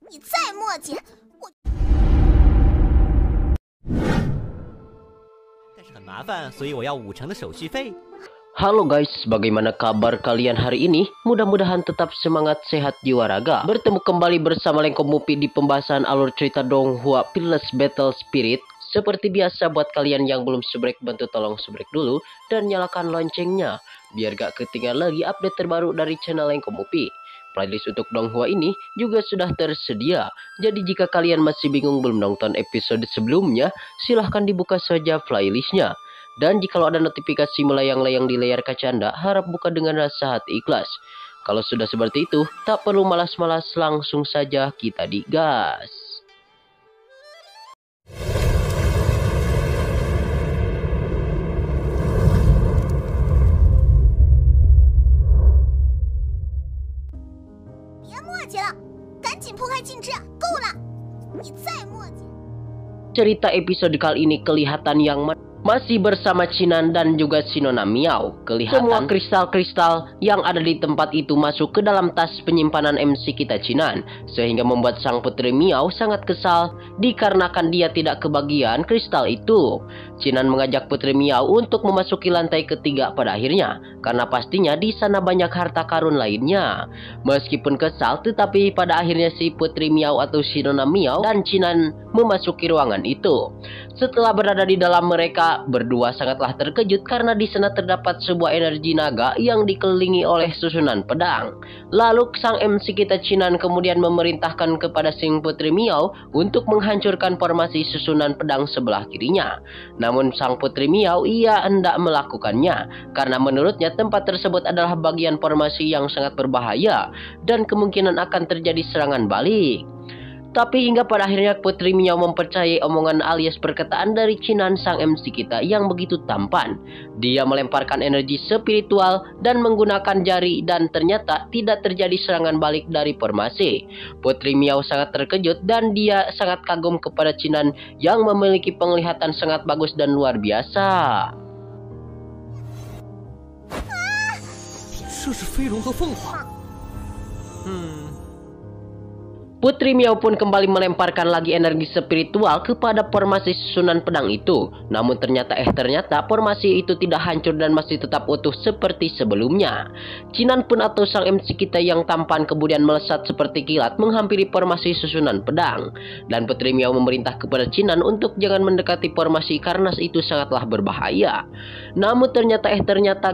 你再磨叽，我但是很麻烦，所以我要5成的手续费。 Halo guys, bagaimana kabar kalian hari ini? Mudah-mudahan tetap semangat, sehat jiwa raga. Bertemu kembali bersama Lengko Mupi di pembahasan alur cerita Donghua Peerless Battle Spirit. Seperti biasa, buat kalian yang belum subrek, bantu tolong subrek dulu dan nyalakan loncengnya biar gak ketinggalan lagi update terbaru dari channel Lengko Mupi. Playlist untuk Donghua ini juga sudah tersedia. Jadi jika kalian masih bingung belum nonton episode sebelumnya, silahkan dibuka saja playlistnya. Dan jika ada notifikasi melayang-layang di layar kaca Anda, harap buka dengan rasa hati ikhlas. Kalau sudah seperti itu, tak perlu malas-malas, langsung saja kita digas. Cerita episode kali ini kelihatan yang masih bersama Chinan dan juga si Nona Miao. Kelihatan semua kristal-kristal yang ada di tempat itu masuk ke dalam tas penyimpanan MC kita Chinan, sehingga membuat sang putri Miao sangat kesal dikarenakan dia tidak kebagian kristal itu. Chinan mengajak putri Miao untuk memasuki lantai ketiga pada akhirnya, karena pastinya di sana banyak harta karun lainnya. Meskipun kesal, tetapi pada akhirnya si putri Miao atau si Nona Miao dan Chinan memasuki ruangan itu. Setelah berada di dalam, mereka berdua sangatlah terkejut karena di sana terdapat sebuah energi naga yang dikelilingi oleh susunan pedang. Lalu sang MC kita Chinan kemudian memerintahkan kepada sang putri Miao untuk menghancurkan formasi susunan pedang sebelah kirinya. Namun sang putri Miao ia hendak melakukannya karena menurutnya tempat tersebut adalah bagian formasi yang sangat berbahaya dan kemungkinan akan terjadi serangan balik. Tapi hingga pada akhirnya putri Miao mempercayai omongan alias perkataan dari Chinan sang MC kita yang begitu tampan. Dia melemparkan energi spiritual dan menggunakan jari dan ternyata tidak terjadi serangan balik dari formasi. Putri Miao sangat terkejut dan dia sangat kagum kepada Chinan yang memiliki penglihatan sangat bagus dan luar biasa. Putri Miao pun kembali melemparkan lagi energi spiritual kepada formasi susunan pedang itu. Namun ternyata formasi itu tidak hancur dan masih tetap utuh seperti sebelumnya. Chinan pun atau sang MC kita yang tampan kemudian melesat seperti kilat menghampiri formasi susunan pedang. Dan Putri Miao memerintah kepada Chinan untuk jangan mendekati formasi karena itu sangatlah berbahaya. Namun ternyata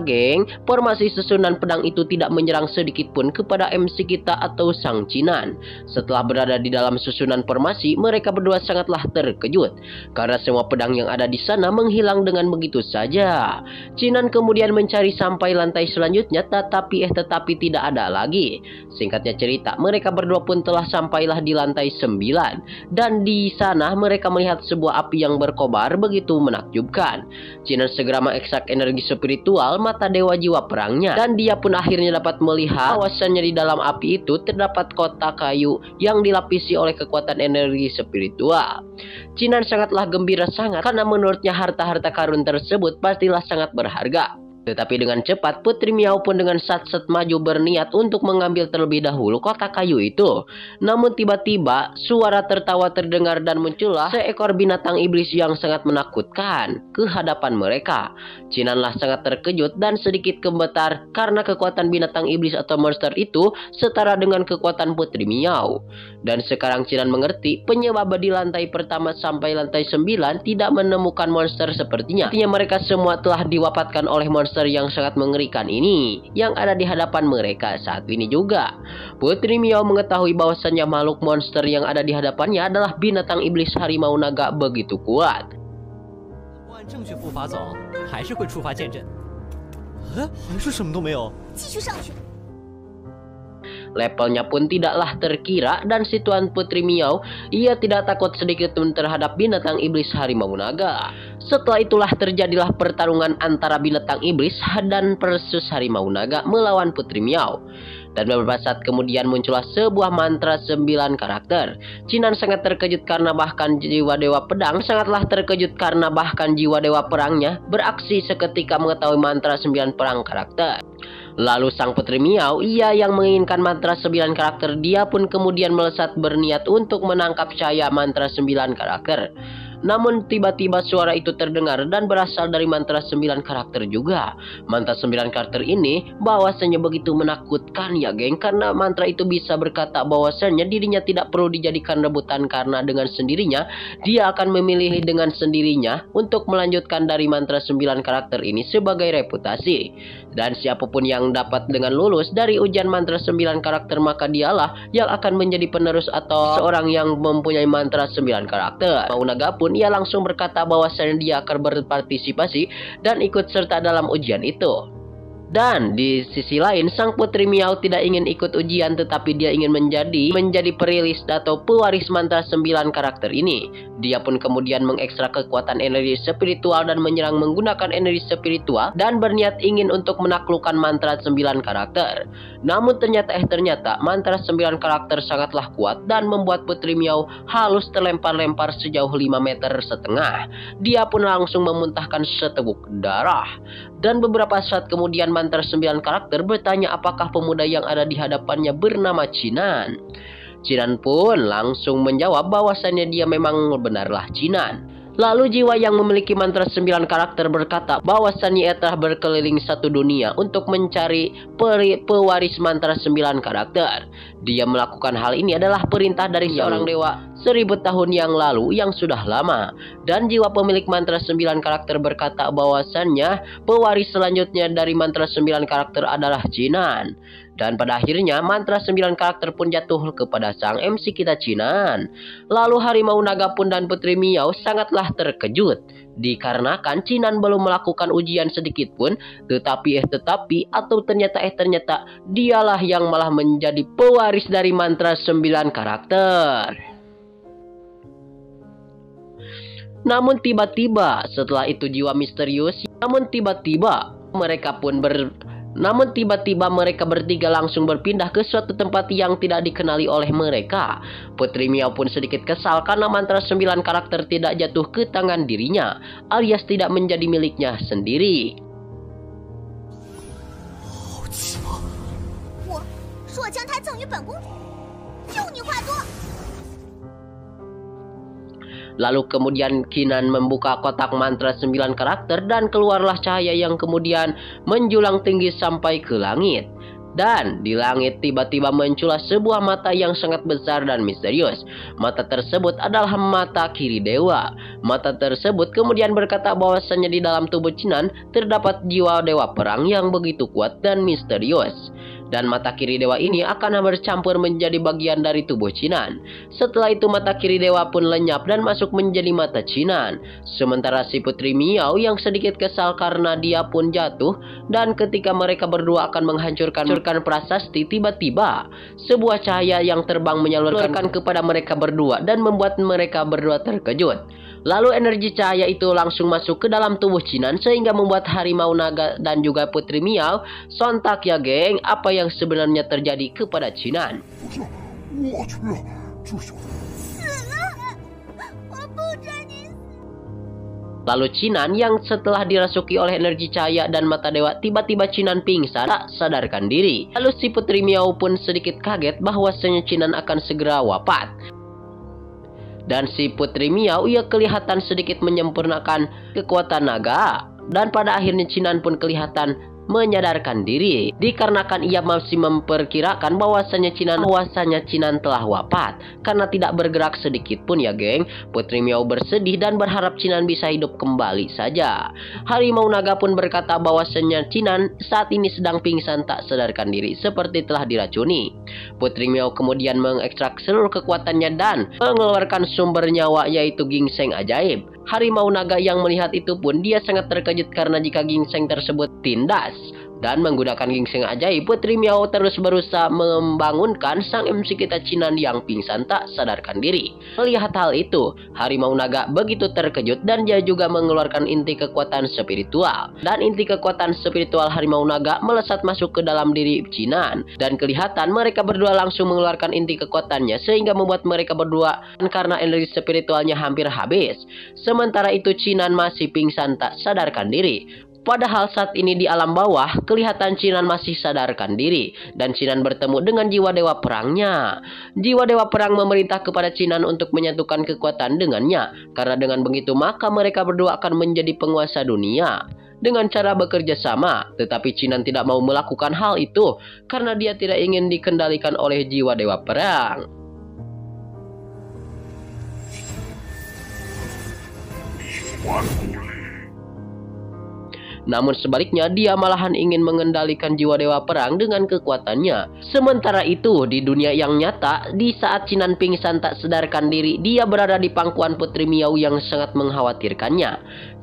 geng, formasi susunan pedang itu tidak menyerang sedikit pun kepada MC kita atau sang Chinan. Setelah berada di dalam susunan formasi, mereka berdua sangatlah terkejut karena semua pedang yang ada di sana menghilang dengan begitu saja. Chinan kemudian mencari sampai lantai selanjutnya, tetapi tidak ada lagi. Singkatnya cerita, mereka berdua pun telah sampailah di lantai 9 dan di sana mereka melihat sebuah api yang berkobar begitu menakjubkan. Chinan segera mengekstrak energi spiritual mata dewa jiwa perangnya dan dia pun akhirnya dapat melihat bahwasannya di dalam api itu terdapat kotak kayu yang dilapisi oleh kekuatan energi spiritual. Chinan sangatlah gembira karena menurutnya harta-harta karun tersebut pastilah sangat berharga. Tetapi dengan cepat Putri Miao pun dengan sat-set maju berniat untuk mengambil terlebih dahulu kotak kayu itu. Namun tiba-tiba suara tertawa terdengar dan muncullah seekor binatang iblis yang sangat menakutkan ke hadapan mereka. Chinanlah sangat terkejut dan sedikit gemetar karena kekuatan binatang iblis atau monster itu setara dengan kekuatan Putri Miao. Dan sekarang Chinan mengerti penyebab di lantai pertama sampai lantai 9 tidak menemukan monster sepertinya. Artinya mereka semua telah diwafatkan oleh monster yang sangat mengerikan ini yang ada di hadapan mereka saat ini juga. Putri Miao mengetahui bahwasannya makhluk monster yang ada di hadapannya adalah binatang iblis harimau naga begitu kuat. Levelnya pun tidaklah terkira dan si Tuan Putri Miao ia tidak takut sedikit pun terhadap binatang iblis harimau naga. Setelah itulah terjadilah pertarungan antara binatang iblis dan versus harimau naga melawan Putri Miao. Dan beberapa saat kemudian muncullah sebuah mantra 9 karakter. Chinan sangat terkejut karena bahkan jiwa dewa pedang sangatlah terkejut karena bahkan jiwa dewa perangnya beraksi seketika mengetahui mantra 9 perang karakter. Lalu sang Putri Miao, ia yang menginginkan mantra 9 karakter, dia pun kemudian melesat berniat untuk menangkap cahaya mantra 9 karakter. Namun tiba-tiba suara itu terdengar dan berasal dari mantra 9 karakter juga. Mantra 9 karakter ini bahwasanya begitu menakutkan ya geng, karena mantra itu bisa berkata bahwasanya dirinya tidak perlu dijadikan rebutan, karena dengan sendirinya dia akan memilih dengan sendirinya untuk melanjutkan dari mantra 9 karakter ini sebagai reputasi. Dan siapapun yang dapat dengan lulus dari ujian mantra 9 karakter, maka dialah yang akan menjadi penerus atau seorang yang mempunyai mantra 9 karakter. Mau Naga pun ia langsung berkata bahwasanya dia akan berpartisipasi dan ikut serta dalam ujian itu. Dan di sisi lain, sang Putri Miao tidak ingin ikut ujian, tetapi dia ingin menjadi perilis atau pewaris mantra 9 karakter ini. Dia pun kemudian mengekstra kekuatan energi spiritual dan menyerang menggunakan energi spiritual dan berniat ingin untuk menaklukkan mantra 9 karakter. Namun ternyata mantra 9 karakter sangatlah kuat dan membuat Putri Miao halus terlempar-lempar sejauh 5,5 meter. Dia pun langsung memuntahkan seteguk darah. Dan beberapa saat kemudian mantra 9 karakter bertanya apakah pemuda yang ada di hadapannya bernama Chinan. Chinan pun langsung menjawab bahwasannya dia memang benarlah Chinan. Lalu jiwa yang memiliki mantra 9 karakter berkata bahwasannya ia telah berkeliling satu dunia untuk mencari pewaris mantra 9 karakter. Dia melakukan hal ini adalah perintah dari seorang dewa 1000 tahun yang lalu yang sudah lama. Dan jiwa pemilik mantra 9 karakter berkata bahwasannya pewaris selanjutnya dari mantra 9 karakter adalah Chinan. Dan pada akhirnya mantra 9 karakter pun jatuh kepada sang MC kita Chinan. Lalu Harimau Naga pun dan Putri Miao sangatlah terkejut dikarenakan Chinan belum melakukan ujian sedikit pun, tetapi ternyata dialah yang malah menjadi pewaris dari mantra 9 karakter. Namun tiba-tiba setelah itu jiwa misterius, mereka bertiga langsung berpindah ke suatu tempat yang tidak dikenali oleh mereka. Putri Miao pun sedikit kesal karena mantra 9 karakter tidak jatuh ke tangan dirinya, alias tidak menjadi miliknya sendiri. Lalu kemudian Chinan membuka kotak mantra 9 karakter dan keluarlah cahaya yang kemudian menjulang tinggi sampai ke langit. Dan di langit tiba-tiba muncullah sebuah mata yang sangat besar dan misterius. Mata tersebut adalah mata kiri dewa. Mata tersebut kemudian berkata bahwasannya di dalam tubuh Chinan terdapat jiwa dewa perang yang begitu kuat dan misterius. Dan mata kiri dewa ini akan bercampur menjadi bagian dari tubuh Chinan. Setelah itu mata kiri dewa pun lenyap dan masuk menjadi mata Chinan. Sementara si Putri Miao yang sedikit kesal karena dia pun jatuh. Dan ketika mereka berdua akan menghancurkan prasasti, tiba-tiba sebuah cahaya yang terbang menyalurkan kepada mereka berdua dan membuat mereka berdua terkejut. Lalu energi cahaya itu langsung masuk ke dalam tubuh Chinan sehingga membuat Harimau Naga dan juga Putri Miao sontak ya geng, apa yang sebenarnya terjadi kepada Chinan. Lalu Chinan yang setelah dirasuki oleh energi cahaya dan mata dewa, tiba-tiba Chinan pingsan tak sadarkan diri. Lalu si Putri Miao pun sedikit kaget bahwasanya Chinan akan segera wafat. Dan si Putri Miao ia kelihatan sedikit menyempurnakan kekuatan naga. Dan pada akhirnya Chinan pun kelihatan menyadarkan diri dikarenakan ia masih memperkirakan bahwasanya Chinan telah wafat karena tidak bergerak sedikit pun ya geng. Putri Miao bersedih dan berharap Chinan bisa hidup kembali saja. Harimau Naga pun berkata bahwasanya Chinan saat ini sedang pingsan tak sadarkan diri seperti telah diracuni. Putri Miao kemudian mengekstrak seluruh kekuatannya dan mengeluarkan sumber nyawa yaitu ginseng ajaib. Harimau Naga yang melihat itu pun dia sangat terkejut karena jika ginseng tersebut tindas. Dan menggunakan ginseng ajaib, Putri Miao terus berusaha membangunkan sang MC kita Chinan yang pingsan tak sadarkan diri. Melihat hal itu, Harimau Naga begitu terkejut dan dia juga mengeluarkan inti kekuatan spiritual. Dan inti kekuatan spiritual Harimau Naga melesat masuk ke dalam diri Chinan. Dan kelihatan mereka berdua langsung mengeluarkan inti kekuatannya sehingga membuat mereka berdua karena energi spiritualnya hampir habis. Sementara itu Chinan masih pingsan tak sadarkan diri. Padahal saat ini di alam bawah, kelihatan Chinan masih sadarkan diri. Dan Chinan bertemu dengan jiwa dewa perangnya. Jiwa dewa perang memerintah kepada Chinan untuk menyatukan kekuatan dengannya. Karena dengan begitu maka mereka berdua akan menjadi penguasa dunia. Dengan cara bekerja sama, tetapi Chinan tidak mau melakukan hal itu. Karena dia tidak ingin dikendalikan oleh jiwa dewa perang. Namun sebaliknya, dia malahan ingin mengendalikan jiwa dewa perang dengan kekuatannya. Sementara itu, di dunia yang nyata, di saat Chinan pingsan tak sadarkan diri, dia berada di pangkuan Putri Miao yang sangat mengkhawatirkannya.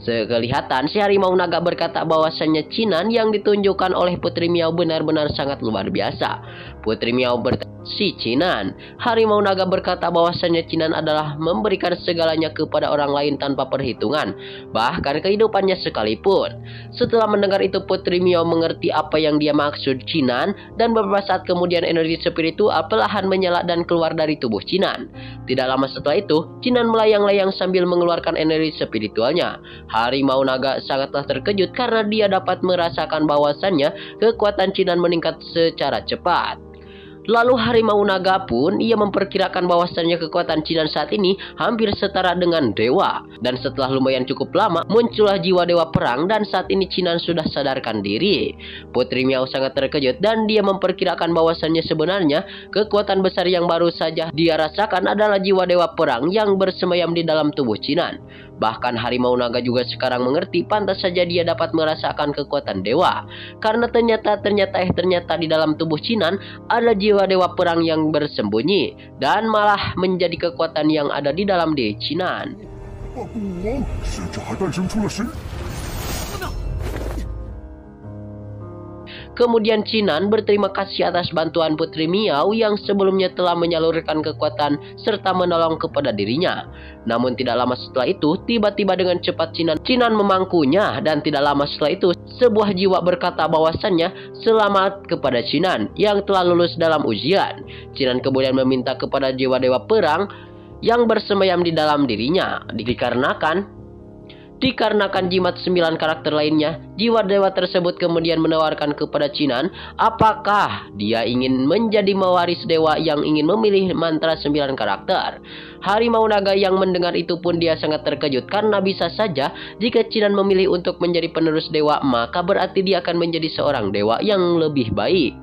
Sekelihatan, si harimau naga berkata bahwasannya Chinan yang ditunjukkan oleh Putri Miao benar-benar sangat luar biasa. Putri Miao berkata, si Chinan. Harimau naga berkata bahwasannya Chinan adalah memberikan segalanya kepada orang lain tanpa perhitungan, bahkan kehidupannya sekalipun. Setelah mendengar itu, Putri Miao mengerti apa yang dia maksud Chinan, dan beberapa saat kemudian energi spiritual perlahan menyala dan keluar dari tubuh Chinan. Tidak lama setelah itu, Chinan melayang-layang sambil mengeluarkan energi spiritualnya. Harimau naga sangatlah terkejut karena dia dapat merasakan bahwasannya kekuatan Chinan meningkat secara cepat. Lalu harimau naga pun ia memperkirakan bahwasannya kekuatan Chinan saat ini hampir setara dengan dewa. Dan setelah lumayan cukup lama, muncullah jiwa dewa perang dan saat ini Chinan sudah sadarkan diri. Putri Miao sangat terkejut dan dia memperkirakan bahwasannya sebenarnya kekuatan besar yang baru saja dia rasakan adalah jiwa dewa perang yang bersemayam di dalam tubuh Chinan. Bahkan harimau naga juga sekarang mengerti pantas saja dia dapat merasakan kekuatan dewa. Karena ternyata di dalam tubuh Chinan ada jiwa dewa perang yang bersembunyi dan malah menjadi kekuatan yang ada di dalam diri Chinan. Kemudian Chinan berterima kasih atas bantuan Putri Miao yang sebelumnya telah menyalurkan kekuatan serta menolong kepada dirinya. Namun tidak lama setelah itu, tiba-tiba dengan cepat Chinan memangkunya dan tidak lama setelah itu, sebuah jiwa berkata bahwasannya selamat kepada Chinan yang telah lulus dalam ujian. Chinan kemudian meminta kepada jiwa dewa perang yang bersemayam di dalam dirinya. Dikarenakan jimat 9 karakter lainnya, jiwa dewa tersebut kemudian menawarkan kepada Chinan apakah dia ingin menjadi mewaris dewa yang ingin memilih mantra 9 karakter. Harimau naga yang mendengar itu pun dia sangat terkejut karena bisa saja jika Chinan memilih untuk menjadi penerus dewa maka berarti dia akan menjadi seorang dewa yang lebih baik.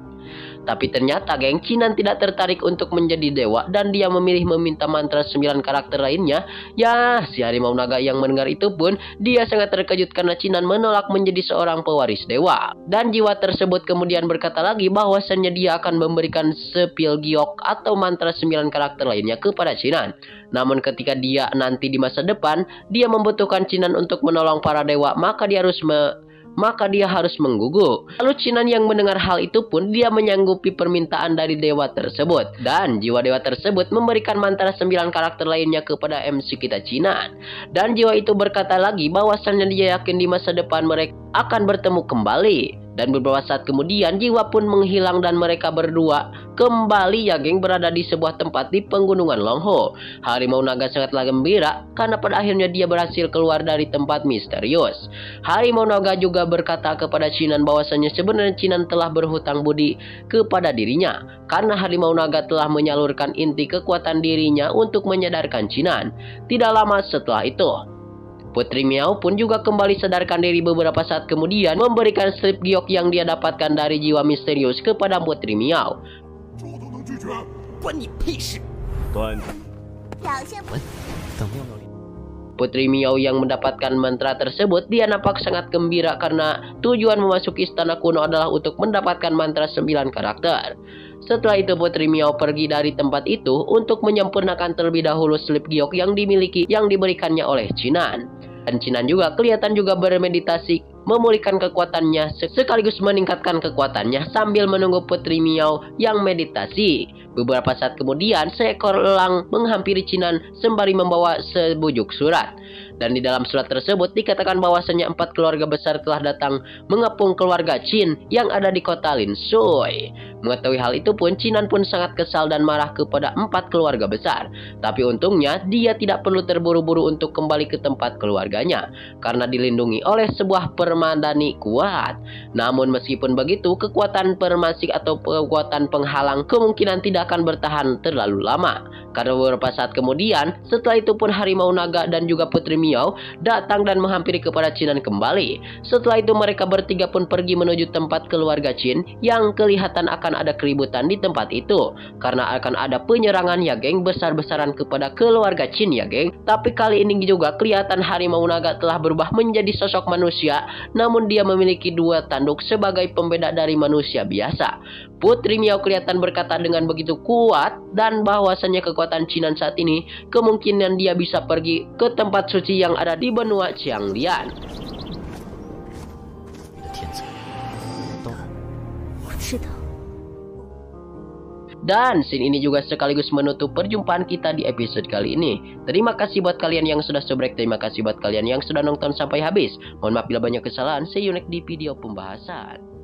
Tapi ternyata Chinan tidak tertarik untuk menjadi dewa dan dia memilih meminta mantra 9 karakter lainnya. Ya, si harimau naga yang mendengar itu pun dia sangat terkejut karena Chinan menolak menjadi seorang pewaris dewa. Dan jiwa tersebut kemudian berkata lagi bahwasannya dia akan memberikan sepil giok atau mantra 9 karakter lainnya kepada Chinan. Namun ketika dia nanti di masa depan dia membutuhkan Chinan untuk menolong para dewa, maka dia harus mengguguk. Lalu Chinan yang mendengar hal itu pun dia menyanggupi permintaan dari dewa tersebut. Dan jiwa dewa tersebut memberikan mantra 9 karakter lainnya kepada MC kita Chinan. Dan jiwa itu berkata lagi bahwasannya dia yakin di masa depan mereka akan bertemu kembali. Dan beberapa saat kemudian jiwa pun menghilang dan mereka berdua kembali berada di sebuah tempat di pegunungan Longho. Harimau naga sangatlah gembira karena pada akhirnya dia berhasil keluar dari tempat misterius. Harimau naga juga berkata kepada Chinan bahwasanya sebenarnya Chinan telah berhutang budi kepada dirinya karena harimau naga telah menyalurkan inti kekuatan dirinya untuk menyadarkan Chinan. Tidak lama setelah itu, Putri Miao pun juga kembali sadarkan diri beberapa saat kemudian memberikan slip giok yang dia dapatkan dari jiwa misterius kepada Putri Miao. Putri Miao yang mendapatkan mantra tersebut dia nampak sangat gembira karena tujuan memasuki istana kuno adalah untuk mendapatkan mantra 9 karakter. Setelah itu Putri Miao pergi dari tempat itu untuk menyempurnakan terlebih dahulu slip giok yang diberikannya oleh Chinan. Dan Chinan juga kelihatan juga bermeditasi memulihkan kekuatannya sekaligus meningkatkan kekuatannya sambil menunggu Putri Miao yang meditasi. Beberapa saat kemudian seekor elang menghampiri Chinan sembari membawa sebujuk surat. Dan di dalam surat tersebut dikatakan bahwasanya 4 keluarga besar telah datang mengepung keluarga Qin yang ada di kota Lin Shui. Mengetahui hal itu pun, Qinan pun sangat kesal dan marah kepada 4 keluarga besar. Tapi untungnya dia tidak perlu terburu-buru untuk kembali ke tempat keluarganya karena dilindungi oleh sebuah permadani kuat. Namun meskipun begitu, kekuatan permasik atau kekuatan penghalang kemungkinan tidak akan bertahan terlalu lama. Karena beberapa saat kemudian, setelah itu pun harimau naga dan juga Putri Miao datang dan menghampiri kepada Qinan kembali. Setelah itu mereka bertiga pun pergi menuju tempat keluarga Qin yang kelihatan akan ada keributan di tempat itu. Karena akan ada penyerangan ya geng, besar-besaran kepada keluarga Qin ya geng. Tapi kali ini juga kelihatan harimau naga telah berubah menjadi sosok manusia, namun dia memiliki 2 tanduk sebagai pembeda dari manusia biasa. Putri Miao kelihatan berkata dengan begitu kuat dan bahwasanya kekuatan Qinan saat ini kemungkinan dia bisa pergi ke tempat suci yang ada di benua Qianglian. 你的天才都 我知道。 Dan scene ini juga sekaligus menutup perjumpaan kita di episode kali ini. Terima kasih buat kalian yang sudah subrek, terima kasih buat kalian yang sudah nonton sampai habis. Mohon maaf bila banyak kesalahan. See you next di video pembahasan.